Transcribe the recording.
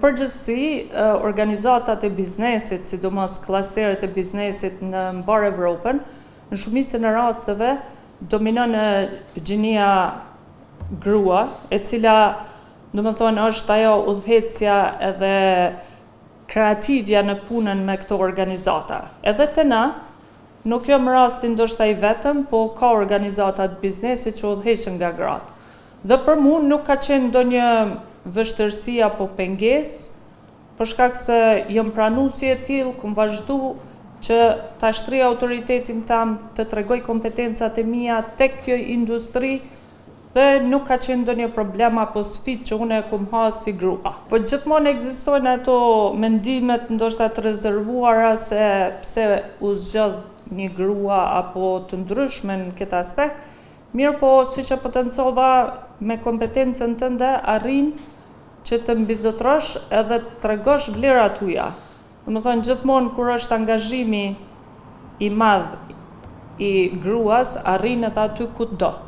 përgjithësi, organizatat e biznesit, sidomos klasteret e biznesit në mbar Evropën, në shumicën e rasteve dominon gjinia grua, e cila është ajo udhëheqësja edhe kreativja në punën me këto organizata. Edhe të na, nuk jam rasti ndoshta i vetëm, po ka organizata të biznesit që udhëheqen nga gratë. Dhe për mua nuk ka qenë ndonjë vështirësi apo pengesë, për shkak se jam pranuar si e tillë, kam vazhdu që ta shtrij autoritetin tam, të tregoj kompetencat e mia tek kjo industri, dhe nuk ka qenë ndonjë problem apo sfidë që unë e kam hasë si grua. Po gjithmonë ekzistojnë ato mendimet ndoshta të rezervuara se pse u zgjodh një grua apo të ndryshme në këtë aspekt, mirë po siç e potencova me kompetencën tënde arrin që të mbizotrosh edhe të tregosh vlerat tuaja. Gjithmonë kur është angazhimi i madh i gruas, arrin edhe aty ku do.